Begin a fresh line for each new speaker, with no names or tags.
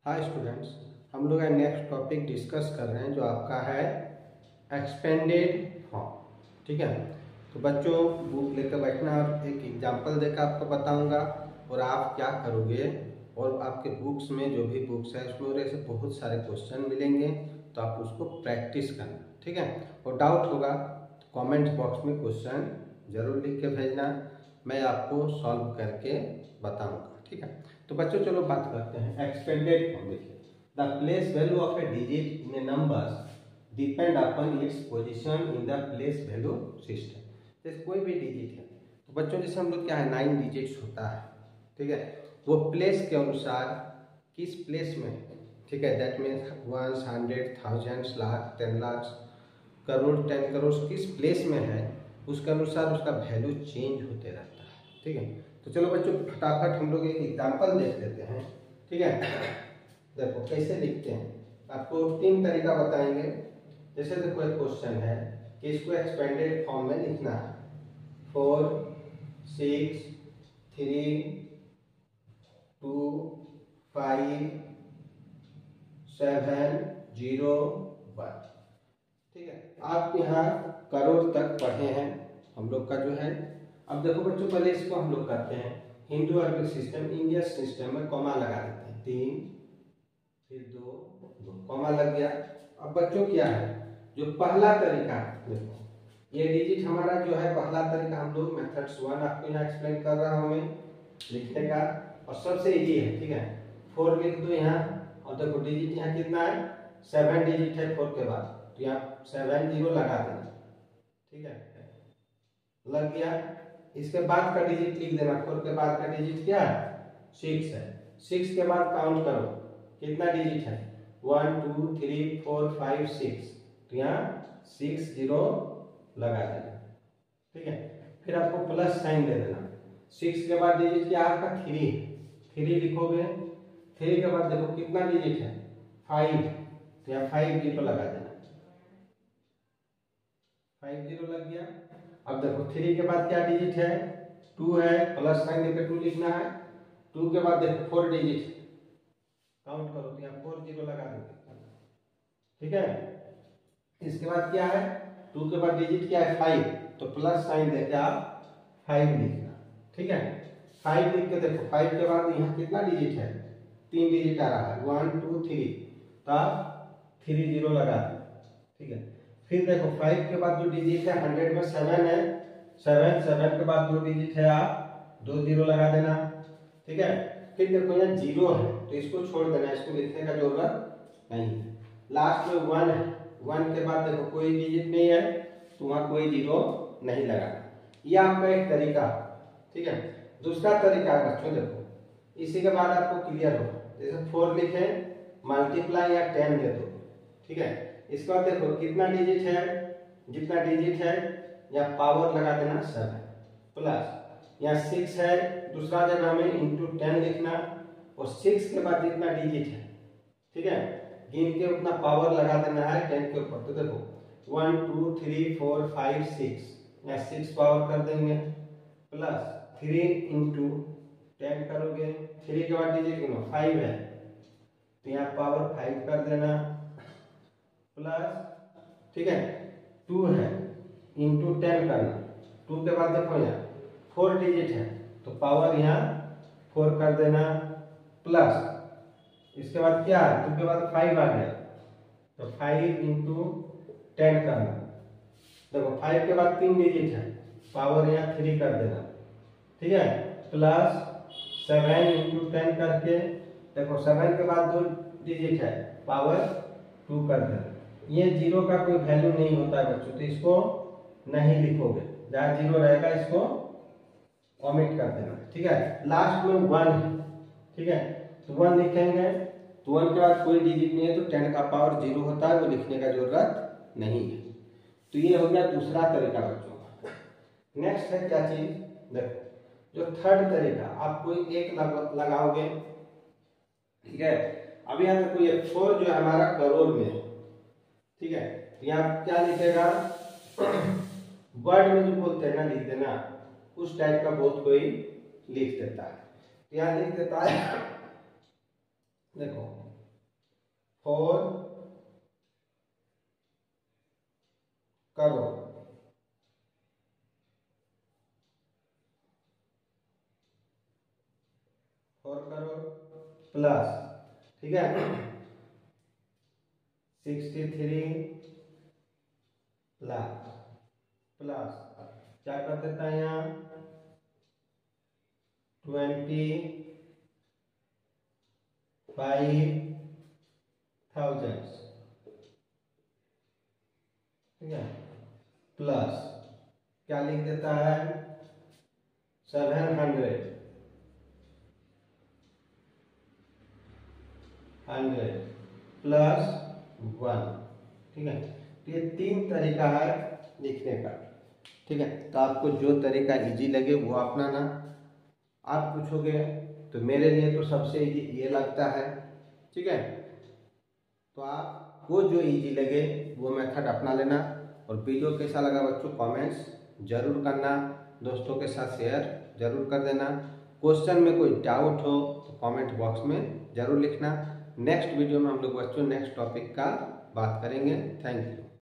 Hi students, हम लोग next topic discuss कर रहे हैं जो आपका है एक्सपेंडेड फॉर्म। ठीक है, तो बच्चों बुक लेकर बैठना और एक एग्जांपल देकर आपको बताऊंगा और आप क्या करोगे। और आपके बुक्स में जो भी बुक्स है उसमें ऐसे बहुत सारे क्वेश्चन मिलेंगे, तो आप उसको प्रैक्टिस करना। ठीक है, और डाउट होगा तो कमेंट बॉक्स में क्वेश्चन जरूर लिख के भेजना, मैं आपको सॉल्व करके बताऊंगा। ठीक है, तो बच्चों चलो बात करते हैं एक्सपेंडेड फॉर्म। देखिए, the place value of A digit in A numbers depend upon its position in the place value system. जैसे कोई भी डिजिट है तो बच्चों जैसे हम लोग क्या है 9 डिजिट्स होता है। ठीक है, वो प्लेस के अनुसार किस प्लेस में है। ठीक है, that means 1, 100, thousands, lakh, 10 lakh, crore, 10 crore किस प्लेस में है उसके अनुसार उसका वैल्यू चेंज होते रहता है। ठीक है, तो चलो बच्चों फटाफट हम लोग एक एग्जांपल देख लेते हैं। ठीक है, देखो कैसे लिखते हैं, आपको 3 तरीका बताएंगे। जैसे देखो एक क्वेश्चन है कि इसको एक्सपेंडेड फॉर्म में लिखना है 4, 6, 3, 2, 5, 7, 0, 1। ठीक है, आप यहाँ करोड़ तक पढ़े हैं हम लोग का जो है। अब देखो बच्चों पहले इसको हम लोग करते हैं Hindu Arabic system, Indian system में कॉमा लगा देते हैं। 3 फिर 2 कॉमा लग गया। अब बच्चों क्या है जो पहला तरीका, देखो ये डिजिट हमारा जो है पहला तरीका हम लोग मेथड्स 1 आपको यहाँ एक्सप्लेन कर रहा हूँ मैं लिखने का, और सबसे इजी है। ठीक है, 4 लिख दो यहाँ, और देखो डिजिट यहाँ कितना है 7 डिजिट है 4 के बाद, तो यहाँ 7 0 लगा देना। ठीक है, लग गया। इसके बाद का डिजिट लिख देना, 4 के बाद का डिजिट क्या है 6 है। 6 के बाद काउंट करो कितना डिजिट है 1 2 3 4 5 6, तो यहाँ 6 0 लगा देना। ठीक है, फिर आपको प्लस साइन दे देना। 6 के बाद डिजिट क्या आपका 3 लिखोगे। 3 के बाद देखो कितना डिजिट है 5, तो यहाँ 5 0 लगा देना। 5 0 लग गया। अब देखो 3 के बाद क्या डिजिट है 2 है, प्लस साइन देकर 2 लिखना है। 2 के बाद देखो 4 डिजिट काउंट करो, तो यहाँ 4 0 लगा दोगे। ठीक है, इसके बाद क्या है 2 के बाद डिजिट क्या है 5, तो प्लस साइन देके आप 5 लिखना। ठीक है, 5 लिख के देखो 5 के बाद यहाँ कितना डिजिट है 3 डिजिट आ रहा है 1 2 3, तो आप 3 0 लगा दो। ठीक है, फिर देखो 5 के बाद जो डिजिट है 100 में 7 है, 7 के बाद 2 डिजिट है आप 2 0 लगा देना। ठीक है, फिर देखो यहाँ 0 है तो इसको छोड़ देना, इसको लिखने का जरूरत नहीं है। लास्ट में 1 है, 1 के बाद देखो कोई डिजिट नहीं है तो वहां कोई 0 नहीं लगाना। यह आपका एक तरीका। ठीक है, दूसरा तरीका बच्चों देखो इसी के बाद आपको क्लियर होगा। जैसे 4 लिखे मल्टीप्लाई या 10 दे दो। ठीक है, इसके बाद देखो कितना डिजिट है, जितना डिजिट है यहाँ पावर लगा देना 7 प्लस यहाँ 6 है, दूसरा जगह में इंटू 10 लिखना, और 6 के बाद जितना डिजिट है ठीक है गिन के उतना पावर लगा देना है 10 के ऊपर। तो देखो 1 2 3 4 5 6, यहाँ 6 पावर कर देंगे, प्लस 3 इंटू 10 करोगे। 3 के बाद डिजिट गिनो 5 है, तो यहाँ पावर 5 कर देना, प्लस ठीक है 2 है इंटू 10 करना। 2 के बाद देखो यहाँ 4 डिजिट है तो पावर यहाँ 4 कर देना, प्लस इसके बाद क्या है 2 के बाद 5 आ गया तो 5 इंटू 10 करना। देखो 5 के बाद 3 डिजिट है, पावर यहाँ 3 कर देना। ठीक है, प्लस 7 इंटू 10 करके देखो 7 के बाद 2 डिजिट है, पावर 2 कर देना। ये 0 का कोई वैल्यू नहीं होता है बच्चों, तो इसको नहीं लिखोगे, जहाँ 0 रहेगा इसको ओमिट कर देना। ठीक है, लास्ट में 1 है। ठीक है, तो 1 लिखेंगे, तो 1 के बाद कोई डिजिट नहीं है तो 10 का पावर 0 होता है, वो लिखने का जरूरत नहीं है। तो ये हो गया दूसरा तरीका बच्चों का। नेक्स्ट है क्या चीज, देखो जो थर्ड तरीका आप कोई एक लगाओगे। ठीक है, अब यहाँ देखो ये 4 जो है हमारा करोड़ में है। ठीक है, तो यहाँ क्या लिखेगा वर्ड में जो बोलते हैं ना लिख देना, उस टाइप का बहुत कोई लिख देता है। यहाँ लिख देता है देखो 4 करो, प्लस, ठीक है, 63 लाख प्लस क्या कर देता है यहाँ 25,000, ठीक है, प्लस क्या लिख देता है 700 प्लस 1, ठीक है। तो ये 3 तरीका है लिखने का, ठीक है। तो आपको जो तरीका इजी लगे वो अपनाना। आप पूछोगे तो मेरे लिए तो सबसे इजी ये लगता है, ठीक है। तो आपको जो इजी लगे वो मेथड अपना लेना। और वीडियो कैसा लगा बच्चों कमेंट्स जरूर करना, दोस्तों के साथ शेयर जरूर कर देना। क्वेश्चन में कोई डाउट हो तो कमेंट बॉक्स में जरूर लिखना। नेक्स्ट वीडियो में हम लोग बच्चों नेक्स्ट टॉपिक का बात करेंगे। Thank you.